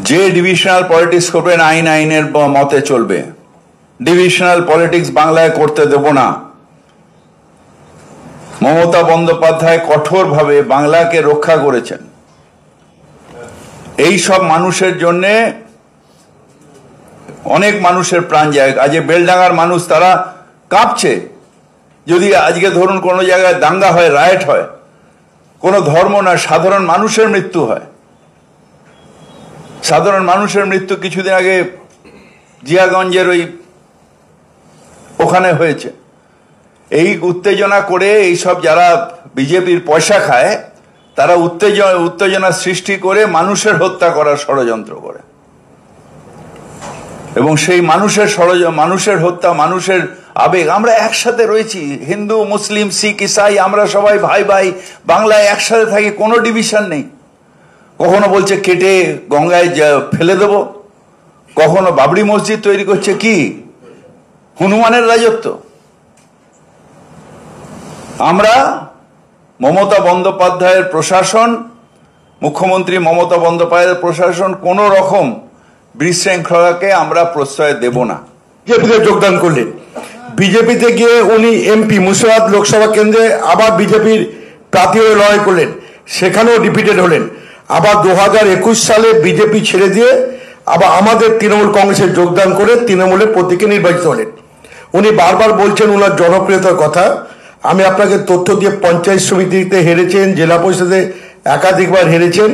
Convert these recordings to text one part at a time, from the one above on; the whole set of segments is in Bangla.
যে ডিভিশনাল পলিটিক্স করবেন আইনের মতে চলবে। ডিভিশনাল পলিটিক্স বাংলায় করতে দেব না। মমতা বন্দ্যোপাধ্যায় কঠোরভাবে বাংলাকে রক্ষা করেছেন। এই সব মানুষের জন্য অনেক মানুষের প্রাণ যায়। আজ বেলডাঙ্গার মানুষ তারা কাঁপছে। যদি আজকে ধরুন কোনো জায়গায় দাঙ্গা হয়, রায়েট হয়, কোনো ধর্ম না, সাধারণ মানুষের মৃত্যু হয়। সাধারণ মানুষের মৃত্যু কিছুদিন আগে জিয়াগঞ্জের ওখানে হয়েছে। এই উত্তেজনা করে এইসব যারা বিজেপির পয়সা খায় তারা উত্তেজনা সৃষ্টি করে মানুষের হত্যা করার ষড়যন্ত্র করে, এবং সেই মানুষের হত্যা, মানুষের আবেগ। আমরা একসাথে রয়েছি, হিন্দু মুসলিম শিখ ইসাই, আমরা সবাই ভাই ভাই, বাংলায় একসাথে থাকি, কোনো ডিভিশন নেই। কখনো বলছে কেটে গঙ্গায় ফেলে দেব, কখনো বাবরি মসজিদ তৈরি করছে। কি হনুমানের রাজত্ব? আমরা মমতা বন্দ্যোপাধ্যায়ের প্রশাসন, মুখ্যমন্ত্রী মমতা বন্দ্যোপাধ্যায়ের প্রশাসন কোন রকম বিশৃঙ্খলাকে আমরা প্রশ্রয় দেব না। বিজেপিতে যোগদান করলেন, বিজেপিতে গিয়ে উনি এমপি মুর্শিদাবাদ লোকসভা কেন্দ্রে আবার বিজেপির প্রার্থী হয়ে লড়াই করলেন, সেখানেও ডিফিটেড হলেন। আবার 2021 সালে বিজেপি ছেড়ে দিয়ে আবার আমাদের তৃণমূল কংগ্রেসে যোগদান করে তৃণমূলের প্রতীকে নির্বাচিত হলেন। উনি বারবার বলছেন ওনার জনপ্রিয়তার কথা। আমি আপনাকে তথ্য দিয়ে পঞ্চায়েত সমিতিতে হেরেছেন, জেলা পরিষদে একাধিকবার হেরেছেন,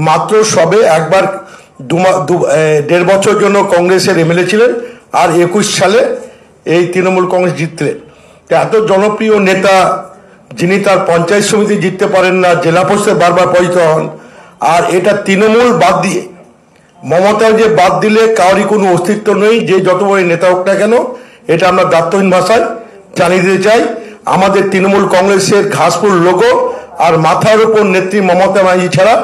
মাত্র সবে একবার 1.5 বছর জন্য কংগ্রেসের এমএলএ ছিলেন, আর 21 সালে এই তৃণমূল কংগ্রেস জিতলেন। এত জনপ্রিয় নেতা যিনি তার পঞ্চায়েত সমিতি জিততে পারেন না, জেলা পরিষদে বারবার পরাজিত হন, আর এটা তৃণমূল বাদ দিয়ে, মমতা যে বাদ দিলে কারোরই কোনো অস্তিত্ব নেই, যে যত বড় নেতা হোক না কেন। এটা আমরা দায়িত্বহীন ভাষায় জানিয়ে দিতে চাই। আমাদের তৃণমূল কংগ্রেসের ঘাসফুল লোগো আর মাথার উপর নেত্রী মমতা ব্যানার্জি ছাড়া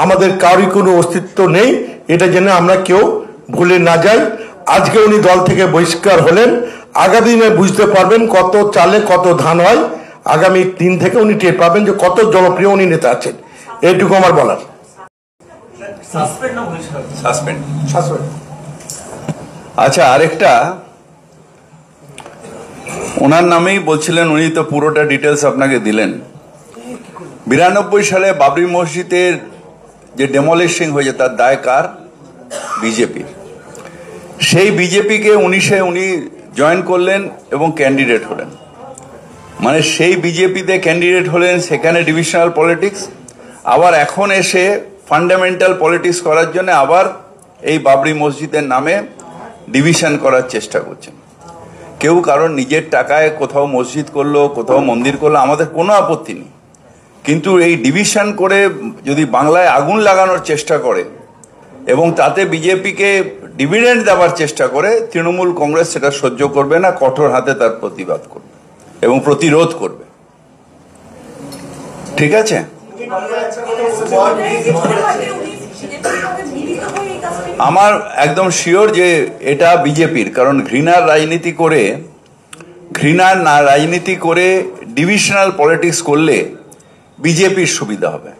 আমাদের কারোরই কোনো অস্তিত্ব নেই, এটা যেন আমরা কেউ ভুলে না যাই। আজকে উনি দল থেকে বহিষ্কার হলেন, আগামী দিনে বুঝতে পারবেন কত চালে কত ধান হয়। আগামী দিন থেকে উনি টের পাবেন যে কত জনপ্রিয় উনি নেতা আছেন। এইটুকু আমার বলার। আচ্ছা, আরেকটা ওনার নামেই বলছিলেন, উনি তো পুরোটা ডিটেলস আপনাকে দিলেন। 92 সালে বাবরি মসজিদের যে ডেমোলিশিং হয়েছে তার দায় কার? বিজেপি। সেই বিজেপিকে উনি জয়েন করলেন এবং ক্যান্ডিডেট হলেন। মানে সেই বিজেপিতে ক্যান্ডিডেট হলেন, সেখানে ডিভিশনাল পলিটিক্স, আবার এখন এসে ফান্ডামেন্টাল পলিটিক্স করার জন্য আবার এই বাবরি মসজিদের নামে ডিভিশন করার চেষ্টা করছেন। কেউ কারণ নিজের টাকায় কোথাও মসজিদ করলো, কোথাও মন্দির করলো, আমাদের কোনো আপত্তি নেই। কিন্তু এই ডিভিশন করে যদি বাংলায় আগুন লাগানোর চেষ্টা করে এবং তাতে বিজেপিকে ডিভিডেন্ড দেওয়ার চেষ্টা করে, তৃণমূল কংগ্রেস সেটা সহ্য করবে না, কঠোর হাতে তার প্রতিবাদ করবে এবং প্রতিরোধ করবে। ঠিক আছে? আমার একদম শিওর যে এটা বিজেপির, কারণ ঘৃণার রাজনীতি করে ডিভিশনাল পলিটিক্স করলে বিজেপির সুবিধা হবে।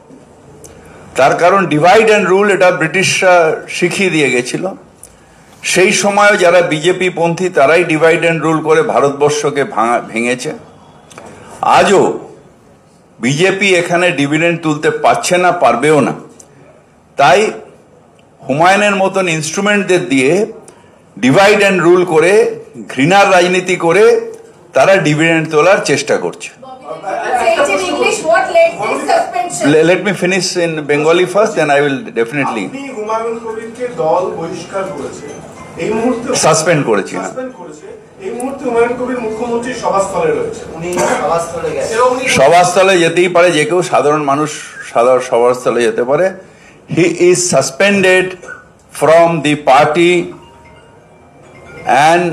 তার কারণ ডিভাইড অ্যান্ড রুল এটা ব্রিটিশরা শিখিয়ে দিয়ে গেছিল। সেই সময়ও যারা বিজেপি পন্থী তারাই ডিভাইড অ্যান্ড রুল করে ভারতবর্ষকে ভেঙেছে। আজও বিজেপি এখানে ডিভিডেন্ড তুলতে পারছে না, পারবেও না। তাই হুমায়ুনের মতন ইনস্ট্রুমেন্টদের দিয়ে ডিভাইড অ্যান্ড রুল করে, ঘৃণার রাজনীতি করে তারা ডিভিডেন্ড তোলার চেষ্টা করছে। Let me finish in Bengali first, then I will definitely suspend করেছি। সভাস্থলে যেতেই পারে, যে কেউ সাধারণ মানুষ সভাস্থলে যেতে পারে। He is suspended from the party and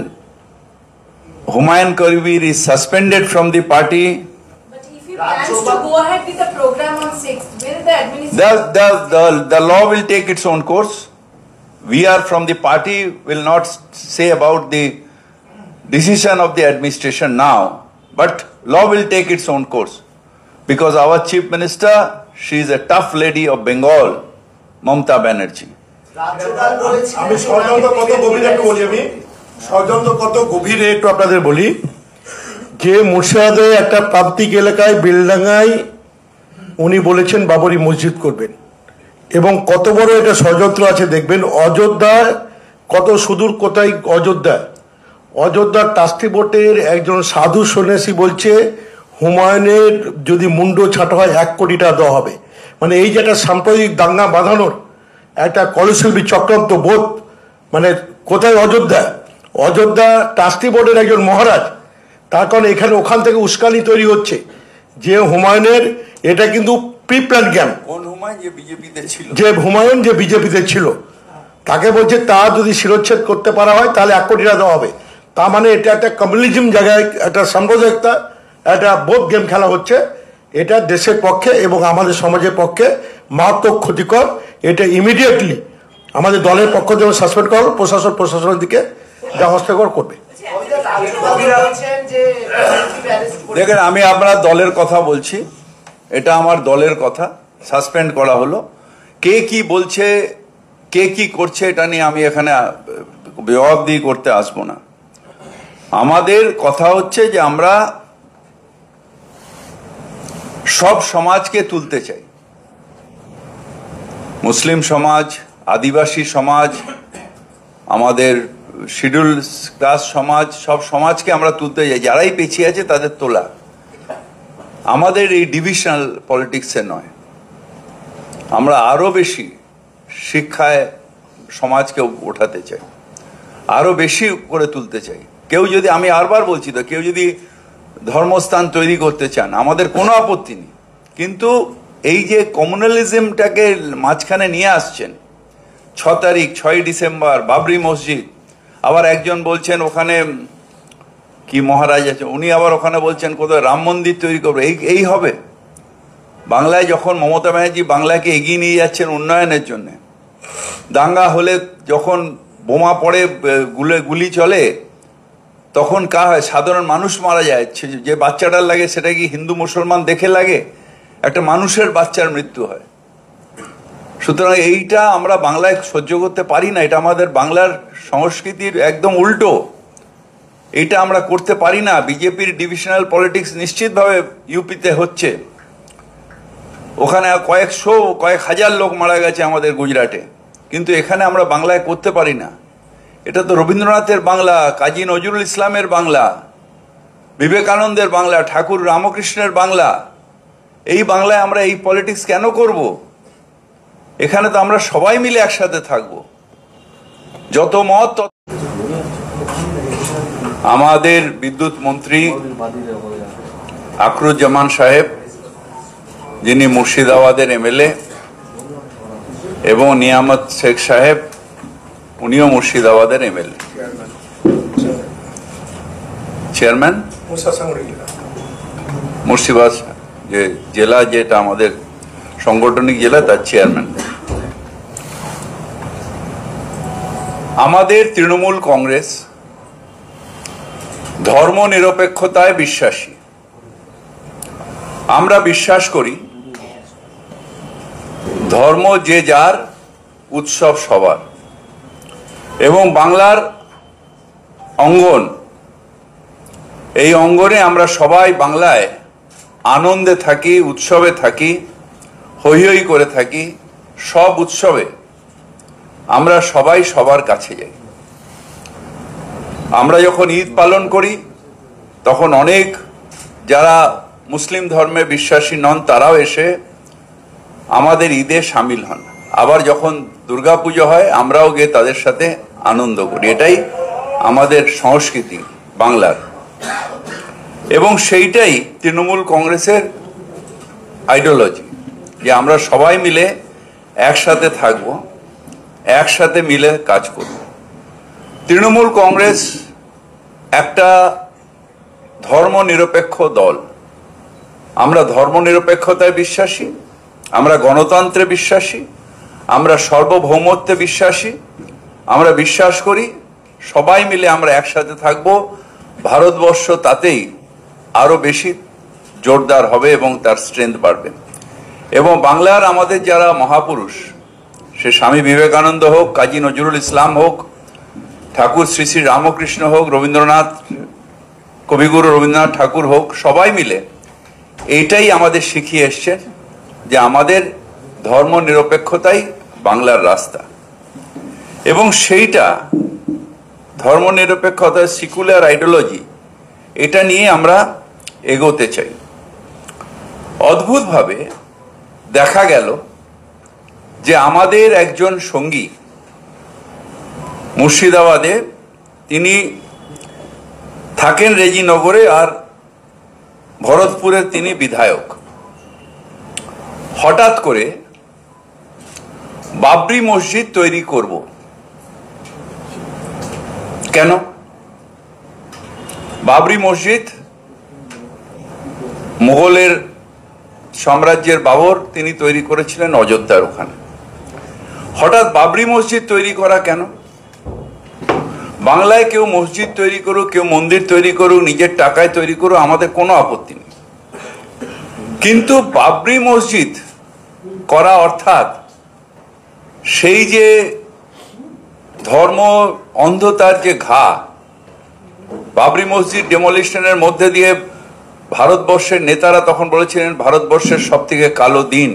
Humayun Kabir is suspended from the party. But if he plans to go ahead with the program on 6th, will the administration... The law will take its own course. We are from the party, will not say about the decision of the administration now, but law will take its own course. Because our Chief Minister, she is a tough lady of Bengal, Mamata Banerjee. আমি ষড়যন্ত্র কত গভীরে একটু বলি, আমি ষড়যন্ত্র কত গভীরে একটু আপনাদের বলি যে মুর্শিদাবাদে একটা প্রান্তিক এলাকায় বেলডাঙ্গায় উনি বলেছেন বাবরি মসজিদ করবেন, এবং কত বড় এটা ষড়যন্ত্র আছে দেখবেন। অযোধ্যায় কত সুদূর কোথায় অযোধ্যার ট্রাস্টি বোর্ডের একজন সাধু সন্ন্যাসী বলছে হুমায়ুনের যদি মুন্ড ছাঁটা হয় 1 কোটি টাকা দেওয়া হবে। মানে এই যে একটা সাম্প্রদায়িক দাঙ্গা বাঁধানোর একটা কলশিল্পী চক্রান্ত বোধ, মানে কোথায় অযোধ্যা ট্রাস্টি বোর্ডের একজন মহারাজ, তার কারণে এখানে ওখান থেকে উস্কানি তৈরি হচ্ছে যে হুমায়ুনের এটা কিন্তু প্রি প্ল্যান গেম। যে হুমায়ুন যে বিজেপিতে ছিল তাকে বলছে তা যদি শিরোচ্ছেদ করতে পারা হয় তাহলে 1 কোটি টাকা দেওয়া হবে। তার মানে এটা একটা কমিউনিজম জায়গায় একটা সাম্প্রদায়িকতা, একটা বোধ গেম খেলা হচ্ছে। এটা দেশের পক্ষে এবং আমাদের সমাজের পক্ষে মারাত্মক ক্ষতিকর। এটা ইমিডিয়েটলি আমাদের দলের পক্ষ থেকে সাসপেন্ড করা, প্রশাসনের দিকে যা হস্তক্ষেপ করবে। দেখেন, আমি আপনার দলের কথা বলছি, এটা আমার দলের কথা। সাসপেন্ড করা হলো, কে কি বলছে, কে কি করছে, এটা নিয়ে আমি এখানে জবাবদিহি করতে আসবো না। আমাদের কথা হচ্ছে যে আমরা সব সমাজকে তুলতে চাই, মুসলিম সমাজ, আদিবাসী সমাজ, আমাদের শিডিউল কাস্ট সমাজ, সব সমাজকে আমরা তুলতে চাই। যারাই পিছিয়ে আছে তাদের তোলা, আমাদের এই ডিভিশনাল পলিটিক্সে নয়। আমরা আরো বেশি শিক্ষায় সমাজকে ওঠাতে চাই, আরো বেশি করে তুলতে চাই। কেউ যদি, আমি আরবার বলছি তো, কেউ যদি ধর্মস্থান তৈরি করতে চান আমাদের কোনো আপত্তি নেই, কিন্তু এই যে কমিউনালিজমটাকে মাঝখানে নিয়ে আসছেন, 6 তারিখ 6 ডিসেম্বর বাবরি মসজিদ, আবার একজন বলছেন ওখানে কি মহারাজ আছে, উনি আবার ওখানে বলছেন কোথায় রাম মন্দির তৈরি করবে। এই হবে বাংলায়? যখন মমতা ব্যানার্জি বাংলাকে এগিয়ে নিয়ে যাচ্ছেন উন্নয়নের জন্য, দাঙ্গা হলে যখন বোমা পড়ে, গুলি চলে, তখন কার হয়? সাধারণ মানুষ মারা যায়। যে বাচ্চাটার লাগে সেটা কি হিন্দু মুসলমান দেখে লাগে? একটা মানুষের বাচ্চার মৃত্যু হয়। সুতরাং এইটা আমরা বাংলায় সহ্য করতে পারি না। এটা আমাদের বাংলার সংস্কৃতির একদম উল্টো, এটা আমরা করতে পারি না। বিজেপির ডিভিশনাল পলিটিক্স নিশ্চিতভাবে ইউপিতে হচ্ছে, ওখানে কয়েক হাজার লোক মারা গেছে আমাদের গুজরাটে, কিন্তু এখানে আমরা বাংলায় করতে পারি না। এটা তো রবীন্দ্রনাথের বাংলা, কাজী নজরুল ইসলামের বাংলা, বিবেকানন্দের বাংলা, ঠাকুর রামকৃষ্ণের বাংলা। এই বাংলায় আমরা এই পলিটিক্স কেন করব? এখানে তো আমরা সবাই মিলে একসাথে থাকব, যত মত। আমাদের বিদ্যুৎ মন্ত্রী আখরুজ্জামান সাহেব, যিনি মুর্শিদাবাদের এমএলএ, এবং নিয়ামত শেখ সাহেব, উনিও মুর্শিদাবাদের এমএলএ, চেয়ারম্যান মুর্শিদাবাদ যে জেলা, যেটা আমাদের সাংগঠনিক জেলা, তার চেয়ারম্যান। আমাদের তৃণমূল কংগ্রেস ধর্ম নিরপেক্ষতায় বিশ্বাসী। আমরা বিশ্বাস করি ধর্ম যে যার, উৎসব সবার, এবং বাংলার অঙ্গন, এই অঙ্গনে আমরা সবাই বাংলায় আনন্দে থাকি, উৎসবে থাকি, হৈ হৈ করে থাকি। সব উৎসবে আমরা সবাই সবার কাছে যাই। আমরা যখন ঈদ পালন করি তখন অনেক যারা মুসলিম ধর্মে বিশ্বাসী নন তারাও এসে আমাদের ঈদে সামিল হন। আবার যখন দুর্গাপুজো হয় আমরাও গিয়ে তাদের সাথে আনন্দ করি। এটাই আমাদের সংস্কৃতি বাংলার, এবং সেইটাই তৃণমূল কংগ্রেসের আইডিওলজি, যে আমরা সবাই মিলে একসাথে থাকব, একসাথে মিলে কাজ করব। তৃণমূল কংগ্রেস একটা ধর্মনিরপেক্ষ দল। আমরা ধর্মনিরপেক্ষতায় বিশ্বাসী, আমরা গণতন্ত্রে বিশ্বাসী, আমরা সার্বভৌমত্বে বিশ্বাসী। আমরা বিশ্বাস করি সবাই মিলে আমরা একসাথে থাকব, ভারতবর্ষ তাতেই আরো বেশি জোরদার হবে এবং তার স্ট্রেংথ বাড়বে। এবং বাংলার আমাদের যারা মহাপুরুষ, সে স্বামী বিবেকানন্দ হোক, কাজী নজরুল ইসলাম হোক, ঠাকুর শ্রী শ্রী রামকৃষ্ণ হোক, রবীন্দ্রনাথ, কবিগুরু রবীন্দ্রনাথ ঠাকুর হোক, সবাই মিলে এইটাই আমাদের শিখিয়ে এসছেন যে আমাদের ধর্ম নিরপেক্ষতাই বাংলার রাস্তা, এবং সেইটা ধর্ম নিরপেক্ষতা, সেকুলার আইডিওলজি, এটা নিয়ে আমরা এগোতে চাই। অদ্ভুতভাবে দেখা গেল যে আমাদের একজন সঙ্গী মুর্শিদাবাদে, তিনি থাকেন রেজিনগরে আর ভরতপুরে তিনি বিধায়ক, হঠাৎ করে বাবরি মসজিদ তৈরি করব কেন? বাবরি মসজিদ মুঘলের সাম্রাজ্যের বাবর তিনি তৈরি করেছিলেন অযোধ্যার ওখানে। হঠাৎ বাবরি মসজিদ তৈরি করা কেন? বাংলায় কেউ মসজিদ তৈরি করুক, কেউ মন্দির তৈরি করুক, নিজের টাকায় তৈরি করুক, আমাদের কোনো আপত্তি নেই, কিন্তু বাবরি মসজিদ করা অর্থাৎ সেই যে ধর্ম অন্ধতার যে ঘা, বাবরি মসজিদ ডেমোলিশনের মধ্যে দিয়ে ভারতবর্ষের নেতারা তখন বলেছিলেন ভারতবর্ষের সব থেকে কালো দিন,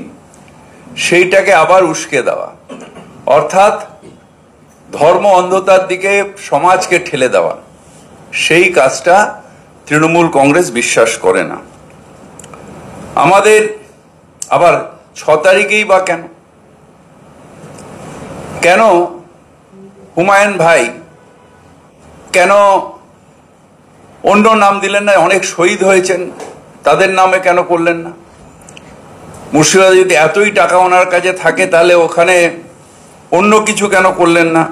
সেইটাকে আবার উস্কে দেওয়া, অর্থাৎ ধর্ম অন্ধতার দিকে সমাজকে ঠেলে দেওয়া, সেই কাজটা তৃণমূল কংগ্রেস বিশ্বাস করে না। আমাদের আবার 6 তারিখেই বা কেন? কেন হুমায়ুন ভাই কেন অন্য নাম দিলেন না? অনেক শহীদ হয়েছেন, তাদের নামে কেন করলেন না? মুর্শিদাবাদে যদি এতই টাকা ওনার কাছে থাকে তাহলে ওখানে অন্য কিছু কেন করলেন না?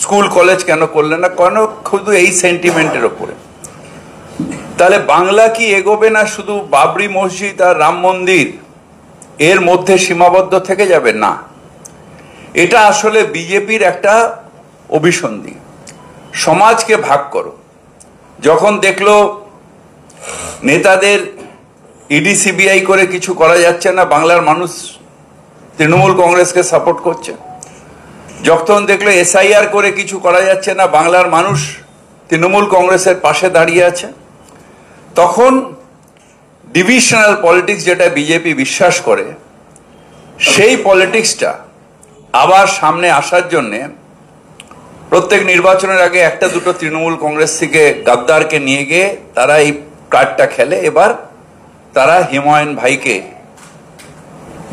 স্কুল কলেজ কেন করলেন না? কেন শুধু এই সেন্টিমেন্টের ওপরে? তাহলে বাংলা কি এগোবে না শুধু বাবরি মসজিদ আর রাম মন্দির এর মধ্যে সীমাবদ্ধ থেকে যাবে? না, এটা আসলে বিজেপির একটা অভিসন্ধি, সমাজকে ভাগ করো। যখন দেখলো নেতাদের ইডি সিবিআই করে কিছু করা যাচ্ছে না, বাংলার মানুষ তৃণমূল কংগ্রেসকে সাপোর্ট করছে। যখন দেখলো এসআইআর করে কিছু করা যাচ্ছে না, বাংলার মানুষ তৃণমূল কংগ্রেসের পাশে দাঁড়িয়ে আছে, তখন ডিভিশনাল পলিটিক্স, যেটা বিজেপি বিশ্বাস করে, সেই পলিটিক্সটা আবার সামনে আসার জন্যে প্রত্যেক নির্বাচনের আগে একটা দুটো তৃণমূল কংগ্রেস থেকে গাদ্দারকে নিয়ে গিয়ে তারা এই কার্ডটা খেলে। এবার তারা হুমায়ুন ভাইকে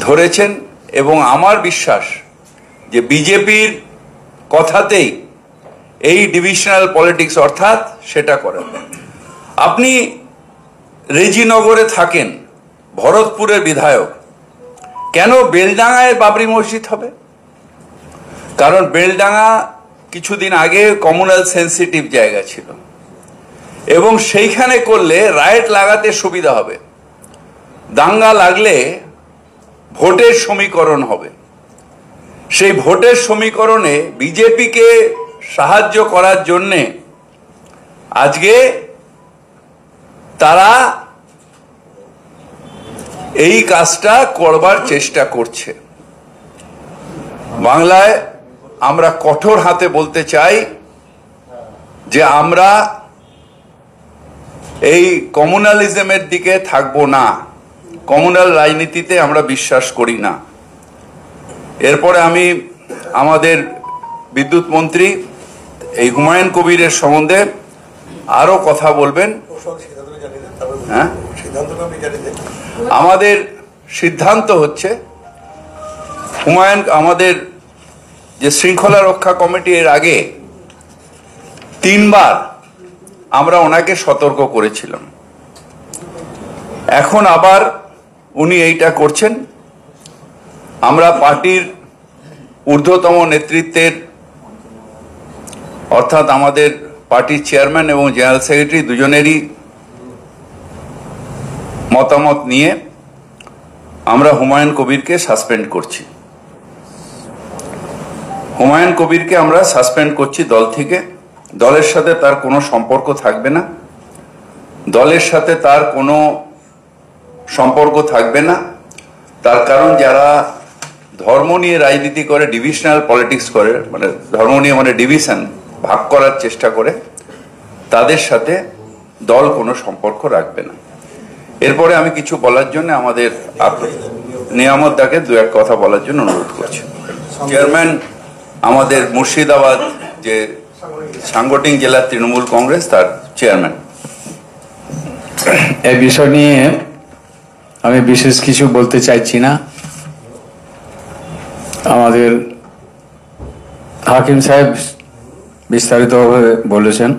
ধরেছেন, এবং আমার বিশ্বাস যে বিজেপির কথাতেই এই ডিভিশনাল পলিটিক্স অর্থাৎ সেটা করেন। আপনি রেজিনগরে থাকেন, ভরতপুরের বিধায়ক, কেন বেলডাঙ্গায় বাবরি মসজিদ হবে? কারণ বেলডাঙ্গা কিছুদিন আগে কমিউনাল সেন্সিটিভ জায়গা ছিল, এবং সেইখানে করলে রাইট লাগাতে সুবিধা হবে, দাঙ্গা লাগলে ভোটের সমীকরণ হবে। সেই ভোটের সমীকরণে বিজেপিকে সাহায্য করার জন্যে আজকে তারা এই কাজটা করবার চেষ্টা করছে। বাংলায় আমরা কঠোর হাতে বলতে চাই যে আমরা এই কমিউনালিজমের দিকে থাকবো না, কমিউনাল রাজনীতিতে আমরা বিশ্বাস করি না। এরপরে আমি আমাদের বিদ্যুৎ মন্ত্রী এই হুমায়ুন কবিরের সম্বন্ধে আরো কথা বলবেন। হ্যাঁ, আমাদের সিদ্ধান্ত হচ্ছে হুমায়ুন, আমাদের যে শৃঙ্খলা রক্ষা কমিটি, এর আগে 3 বার আমরা ওনাকে সতর্ক করেছিলাম, এখন আবার উনি এইটা করছেন। আমরা পার্টির ঊর্ধ্বতম নেতৃত্বের, অর্থাৎ আমাদের পার্টির চেয়ারম্যান এবং জেনারেল সেক্রেটারি দুজনেরই মতামত নিয়ে আমরা হুমায়ুন কবিরকে সাসপেন্ড করছি। হুমায়ুন কবিরকে আমরা সাসপেন্ড করছি দল থেকে। দলের সাথে তার কোনো সম্পর্ক থাকবে না, দলের সাথে তার কোনো সম্পর্ক থাকবে না। তার কারণ যারা ধর্ম নিয়ে রাজনীতি করে, ডিভিশনাল পলিটিক্স করে, মানে ধর্ম নিয়ে মানে ডিভিশন ভাগ করার চেষ্টা করে, তাদের সাথে দল কোনো সম্পর্ক রাখবে না। এরপরে আমি কিছু বলার জন্য আমাদের নিয়ামত দাকে দু এক কথা বলার জন্য অনুরোধ করছি। চেয়ারম্যান আমাদের মুর্শিদাবাদ যে সাংগঠনিক জেলা তৃণমূল কংগ্রেস তার চেয়ারম্যান। এই বিষয় নিয়ে আমি বিশেষ কিছু বলতে চাইছি না। আমাদের হাকিম সাহেব বিস্তারিতভাবে বলেছেন।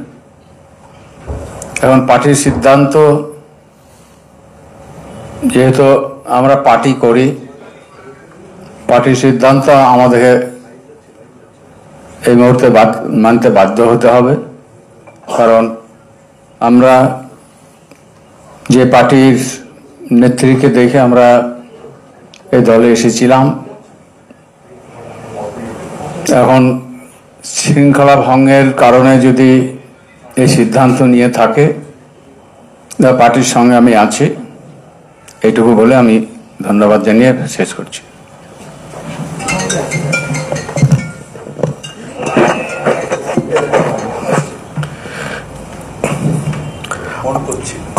এখন পার্টির সিদ্ধান্ত, যেহেতু আমরা পার্টি করি, পার্টির সিদ্ধান্ত আমাদেরকে এই মুহূর্তে মানতে বাধ্য হতে হবে। কারণ আমরা যে পার্টির নেত্রীকে দেখে আমরা এই দলে এসেছিলাম, এখন শৃঙ্খলা ভঙ্গের কারণে যদি এই সিদ্ধান্ত নিয়ে থাকে, পার্টির সঙ্গে আমি আছি, এইটুকু বলে আমি ধন্যবাদ জানিয়ে শেষ করছি।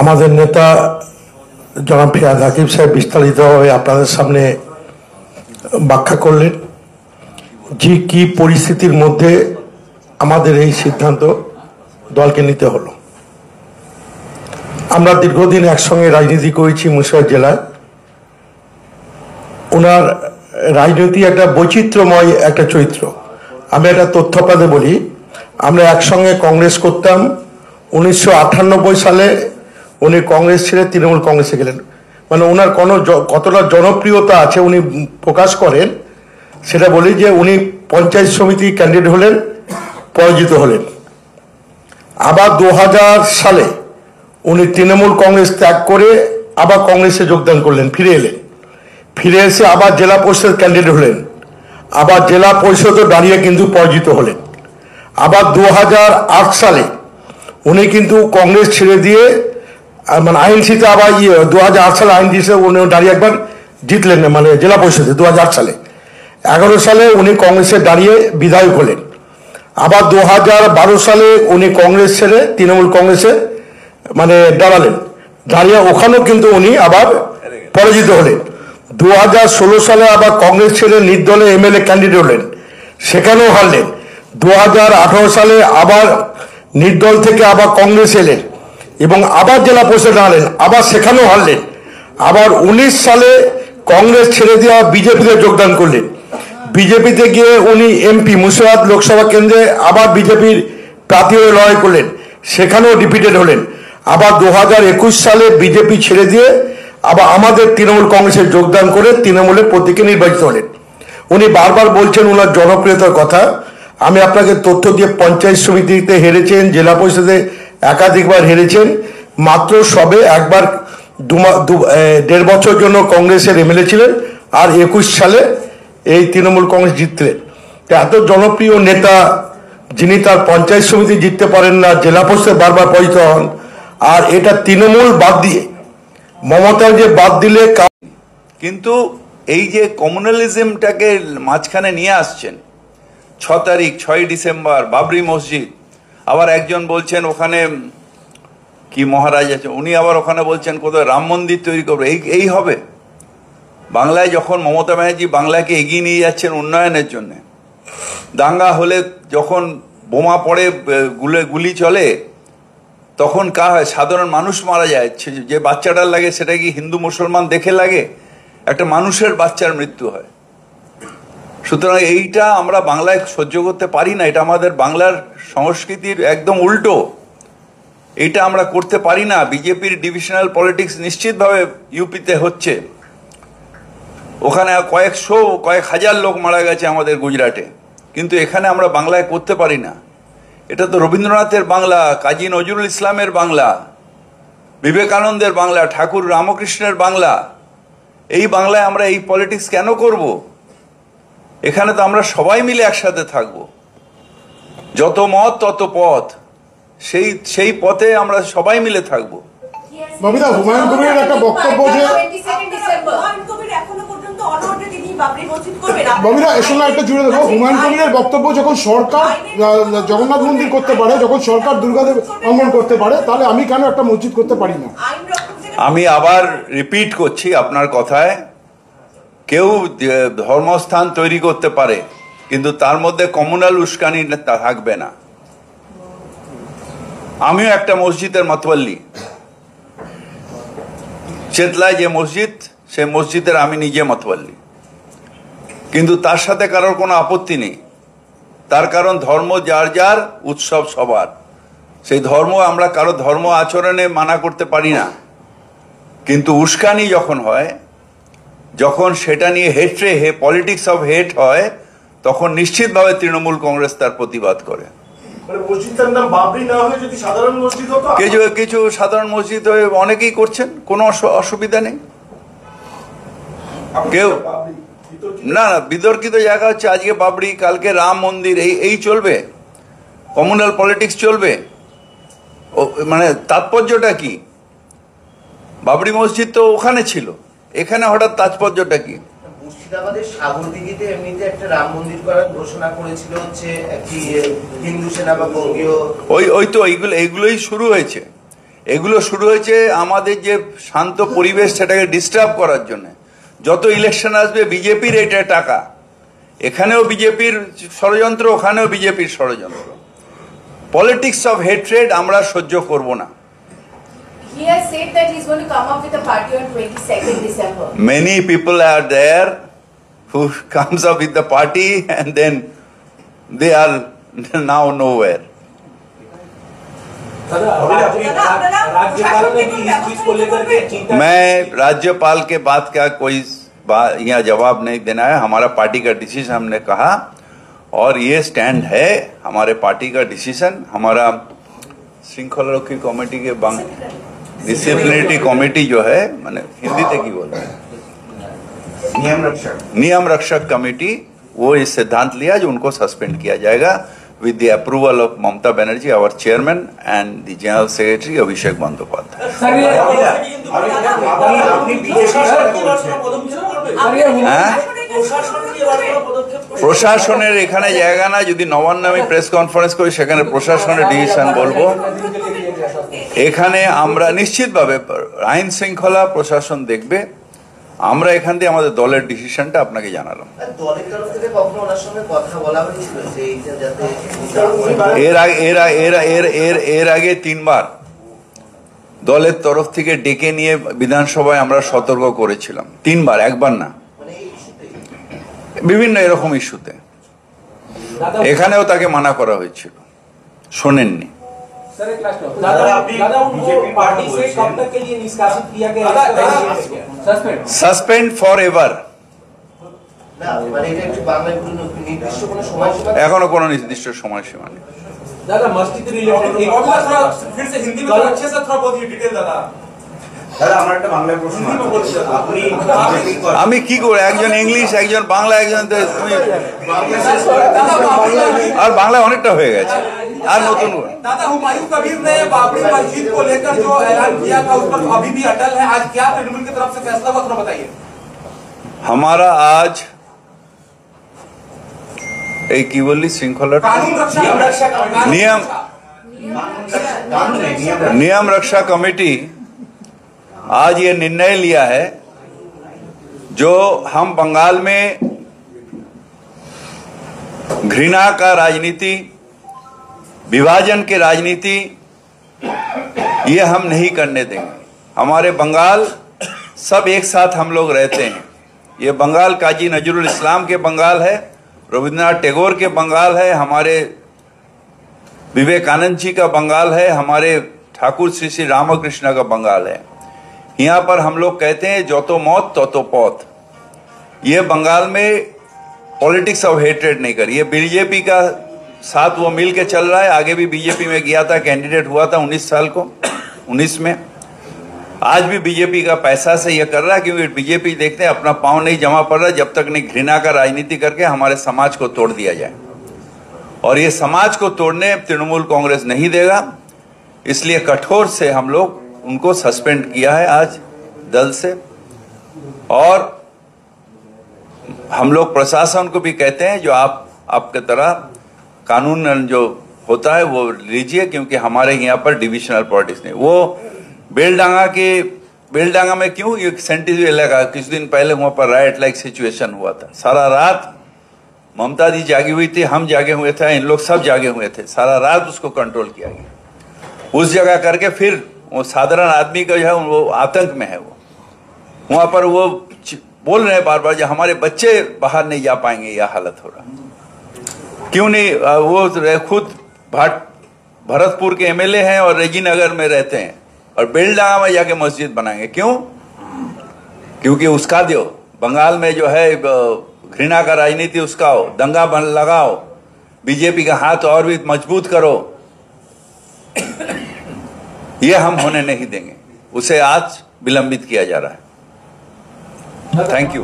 আমাদের নেতা জনাব ফিয়াদ হাকিম সাহেব বিস্তারিতভাবে আপনাদের সামনে ব্যাখ্যা করলেন যে কি পরিস্থিতির মধ্যে আমাদের এই সিদ্ধান্ত দলকে নিতে হলো। আমরা দীর্ঘদিন একসঙ্গে রাজনীতি করেছি মুর্শিদাবাদ জেলায়। ওনার রাজনীতি একটা বৈচিত্র্যময় একটা চরিত্র। আমি একটা তথ্য আপনাদের বলি, আমরা একসঙ্গে কংগ্রেস করতাম। 1998 সালে উনি কংগ্রেস ছেড়ে তৃণমূল কংগ্রেসে গেলেন। মানে ওনার কতটা জনপ্রিয়তা আছে উনি প্রকাশ করেন, সেটা বলি যে উনি পঞ্চায়েত সমিতি ক্যান্ডিডেট হলেন, পরাজিত হলেন। আবার 2000 সালে উনি তৃণমূল কংগ্রেস ত্যাগ করে আবার কংগ্রেসে যোগদান করলেন, ফিরে এলেন। ফিরে এসে আবার জেলা পরিষদ ক্যান্ডিডেট হলেন, আবার জেলা পরিষদও দাঁড়িয়ে কিন্তু পরাজিত হলেন। আবার 2008 সালে উনি কিন্তু কংগ্রেস ছেড়ে দিয়ে মানে আইএনসিতে আবার 2008 সালে আইএনসিতে উনি দাঁড়িয়ে একবার জিতলেন, মানে জেলা পরিষদে 2008 সালে। 11 সালে উনি কংগ্রেসে দাঁড়িয়ে বিধায়ক হলেন। আবার 2012 সালে উনি কংগ্রেস ছেড়ে তৃণমূল কংগ্রেসে মানে দাঁড়ালেন, দাঁড়িয়ে ওখানেও কিন্তু উনি আবার পরাজিত হলেন। 2016 সালে আবার কংগ্রেস ছেড়ে নির্দলে এমএলএ ক্যান্ডিডেট হলেন, সেখানেও হারলেন। 2018 সালে আবার নির্দল থেকে আবার কংগ্রেস এলেন এবং আবার জেলা পরিষদে দাঁড়ালেন, আবার সেখানেও হারলেন। আবার 19 সালে কংগ্রেস ছেড়ে দিয়ে বিজেপিতে যোগদান করলেন। বিজেপিতে গিয়ে উনি এমপি মুর্শিদাবাদ লোকসভা কেন্দ্রে আবার বিজেপির প্রার্থী হয়ে লড়াই করলেন, সেখানেও ডিফিটেড হলেন। আবার 2021 সালে বিজেপি ছেড়ে দিয়ে আবার আমাদের তৃণমূল কংগ্রেসে যোগদান করে তৃণমূলের প্রতীকে নির্বাচিত হলেন। উনি বারবার বলছেন ওনার জনপ্রিয়তার কথা। আমি আপনাকে তথ্য দিয়ে পঞ্চায়েত সমিতিতে হেরেছেন, জেলা পরিষদে একাধিকবার হেরেছেন। মাত্র সবে একবার 1.5 বছর জন্য কংগ্রেসের এমএলএ ছিলেন, আর 21 সালে এই তৃণমূল কংগ্রেস জিতলেন। এত জনপ্রিয় নেতা যিনি তার পঞ্চায়েত সমিতি জিততে পারেন না, জেলা পরিষদে বারবার পরাজিত হন, আর এটা তৃণমূল বাদ দিয়ে মমতা যে বাদ দিলে। কিন্তু এই যে কমিউনালিজমটাকে মাঝখানে নিয়ে আসছেন, 6 তারিখ 6 ডিসেম্বর বাবরি মসজিদ, আবার একজন বলছেন ওখানে কি মহারাজ আছে, উনি আবার ওখানে বলছেন কোথাও রাম মন্দির তৈরি করবে। এই হবে বাংলায়? যখন মমতা ব্যানার্জি বাংলাকে এগিয়ে নিয়ে যাচ্ছেন উন্নয়নের জন্য, দাঙ্গা হলে যখন বোমা পড়ে গুলি চলে তখন হয় সাধারণ মানুষ মারা যায়, যে বাচ্চাটার লাগে সেটা কি হিন্দু মুসলমান দেখে লাগে? একটা মানুষের বাচ্চার মৃত্যু হয়। সুতরাং এইটা আমরা বাংলায় সহ্য করতে পারি না। এটা আমাদের বাংলার সংস্কৃতির একদম উল্টো। এটা আমরা করতে পারি না। বিজেপির ডিভিশনাল পলিটিক্স নিশ্চিতভাবে ইউপিতে হচ্ছে। ওখানে কয়েক হাজার লোক মারা গেছে আমাদের গুজরাটে, কিন্তু এখানে আমরা বাংলায় করতে পারি না। এটা তো রবীন্দ্রনাথের বাংলা, কাজী নজরুল ইসলামের বাংলা, বিবেকানন্দের বাংলা, ঠাকুর রামকৃষ্ণের বাংলা। এই বাংলায় আমরা এই পলিটিক্স কেন করব? এখানে তো আমরা সবাই মিলে একসাথে থাকব। যত মত তত পথ, সেই পথে আমরা সবাই মিলে থাকব। ববিতা, হুমায়ুন কবিরের একটা বক্তব্য যে December. হুমায়ুন কবির এখনো পর্যন্ত অনড়ে তিনি বাবরি মসজিদ করবেন? ববিরা এর সঙ্গে একটা জুড়ে দেবো, হুমায়ুন কবিরের বক্তব্য, যখন সরকার জগন্নাথ মন্দির করতে পারে, যখন সরকার দুর্গাদেব অঙ্গন করতে পারে, তাহলে আমি কেন একটা মসজিদ করতে পারি না? আমি আবার রিপিট করছি আপনার কথায়, কেউ ধর্মস্থান তৈরি করতে পারে কিন্তু তার মধ্যে কমিউনাল উস্কানি থাকবে না। আমিও একটা মসজিদের মাতওয়াল্লি, চেতলায় যে মসজিদ, সেই মসজিদের আমি নিজে মাতওয়াল্লি, কিন্তু তার সাথে কারোর কোনো আপত্তি নেই। তার কারণ ধর্ম যার যার, উৎসব সবার। সেই ধর্ম আমরা কারো ধর্ম আচরণে মানা করতে পারি না, কিন্তু উস্কানি যখন হয়, যখন সেটা নিয়ে পলিটিক্স অফ হেট হয়, তখন নিশ্চিতভাবে তৃণমূল কংগ্রেস তার প্রতিবাদ করে। মসজিদটার নাম বাবরি না হয়ে যদি সাধারণ মসজিদ হতো? কিছু সাধারণ মসজিদ হয়ে অনেকেই করছেন, কোনো অসুবিধা নেই। কেউ না বিতর্কিত জায়গা হচ্ছে আজকে বাবরি, কালকে রাম মন্দির, এই চলবে, কমিউনাল পলিটিক্স চলবে। মানে তাৎপর্যটা কি? বাবরি মসজিদ তো ওখানে ছিল, এখানে হঠাৎ তাৎপর্যটা কি? মুর্শিদাবাদের সাগরদিঘিতে এমনিতে একটা রাম মন্দির করার ঘোষণা করেছিল হচ্ছে একটি হিন্দু সেনা বা বঙ্গীয়, ওই তো এইগুলোই শুরু হয়েছে। এগুলো শুরু হয়েছে আমাদের যে শান্ত পরিবেশ, সেটাকে ডিস্টার্ব করার জন্য। যত ইলেকশন আসবে বিজেপির এটা টাকা, এখানেও বিজেপির ষড়যন্ত্র, ওখানেও বিজেপির ষড়যন্ত্র। পলিটিক্স অফ হেট্রেড আমরা সহ্য করব না। He has said that he's going to come up with a party on 22nd December. Many people are there who comes up with the party and then they are now nowhere. मैं राज्यपाल के बात का कोई यहाँ जवाब नहीं देना है। हमारा पार्टी का डिसीजन हमने कहा और ये स्टैंड है हमारे पार्टी का डिसीजन। हमारा श्रृंखला रक्षी कमेटी के डिसिप्लिनरी कमेटी जो है, माने हिंदी तक ही बोल रहे हैं, नियम रक्षक कमेटी, वो इस सिद्धांत लिया जो उनको सस्पेंड किया जाएगा with the approval of Mamata Banerjee, our chairman, and the general secretary Abhishek Bandyopadhyay. প্রশাসনের এখানে জায়গা না, যদি নবান্ন আমি প্রেস কনফারেন্স করি সেখানে প্রশাসনের ডিসিশন বলবো। এখানে আমরা নিশ্চিতভাবে আইন শৃঙ্খলা প্রশাসন দেখবে, আমরা এখান থেকে আমাদের দলের ডিসিশনটা আপনাকে জানালাম। দলের তরফ থেকে কখনো ওনার সঙ্গে কথা বলা হয়েছিল যে এইটা যাতে এর আগে 3 বার দলের তরফ থেকে ডেকে নিয়ে বিধানসভায় আমরা সতর্ক করেছিলাম, 3 বার, একবার না, বিভিন্ন এরকম ইস্যুতে। এখানেও তাকে মানা করা হয়েছিল, শোনেননি। সাসপেন্ড ফর এভার, এখনো কোনো নির্দিষ্ট সময়সীমা নেই। दादा मस्जिद रिलेटेड एक और फिर से हिंदी में अच्छे से थोड़ा बहुत डिटेल दादा আমার একটা বাংলা প্রশ্ন আপনি আমি কি করে, একজন ইংলিশ, একজন বাংলা, একজন আর বাংলা অনেকটা হয়ে গেছে, আর নতুন। दादा हुमायूं कबीर ने बाबरी मस्जिद को लेकर जो ऐलान किया था उस पर अभी भी अटल है, आज क्या तृणमूल की तरफ से फैसला हुआ थोड़ा बताइए। हमारा आज এই কি বললি শৃঙ্খলা नियम रक्षा कमेटी आज ये निर्णय लिया है, जो हम बंगाल में घृणा का राजनीति, विभाजन की राजनीति, ये हम नहीं करने देंगे। हमारे बंगाल सब एक साथ हम लोग रहते हैं। ये बंगाल काजी नजरुल इस्लाम के बंगाल है, रविंद्रनाथ टैगोर के बंगाल है, हमारे विवेकानंद जी का बंगाल है, हमारे ठाकुर श्री श्री रामकृष्ण का बंगाल है। यहाँ पर हम लोग कहते हैं जो तो मौत तो पौत। ये बंगाल में पॉलिटिक्स ऑफ हेट्रेड नहीं करी। ये बीजेपी का साथ वो मिल के चल रहा है, आगे भी बीजेपी में गया था, कैंडिडेट हुआ था 19 साल को, 19 में। आज भी बीजेपी का पैसा से ये कर रहा है, क्योंकि बीजेपी देखते हैं अपना पांव नहीं जमा पड़ रहा जब तक नहीं घृणा का राजनीति करके हमारे समाज को तोड़ दिया जाए, और ये समाज को तोड़ने तृणमूल कांग्रेस नहीं देगा। इसलिए कठोर से हम लोग उनको सस्पेंड किया है आज दल से, और हम लोग प्रशासन को भी कहते हैं जो आपके तरह कानून जो होता है वो लीजिए, क्योंकि हमारे यहाँ पर डिविजनल पॉलिटिक्स नहीं। वो बेलडांगा में क्यों ये सेंटिज लगा, कुछ दिन पहले वहां पर राइट लाइक सिचुएशन हुआ था। सारा रात ममता जी जागी हुई थी, हम जागे हुए थे, इन लोग सब जागे हुए थे, सारा रात उसको कंट्रोल किया गया। उस जगह करके फिर वो साधारण आदमी का जो है वो आतंक में है। वो वहां पर वो बोल रहे हैं बार बार जो हमारे बच्चे बाहर नहीं जा पाएंगे, यह हालत हो रहा। क्यों नहीं, वो खुद भरतपुर के एमएलए हैं और रेजीनगर में रहते हैं और बेलडांगा में जाके मस्जिद बनाएंगे। क्यों? क्योंकि उसका जो बंगाल में जो है घृणा का राजनीति उसका हो, दंगा बन लगाओ, बीजेपी का हाथ और भी मजबूत करो, ये हम होने नहीं देंगे। उसे आज विलंबित किया जा रहा है। Thank you.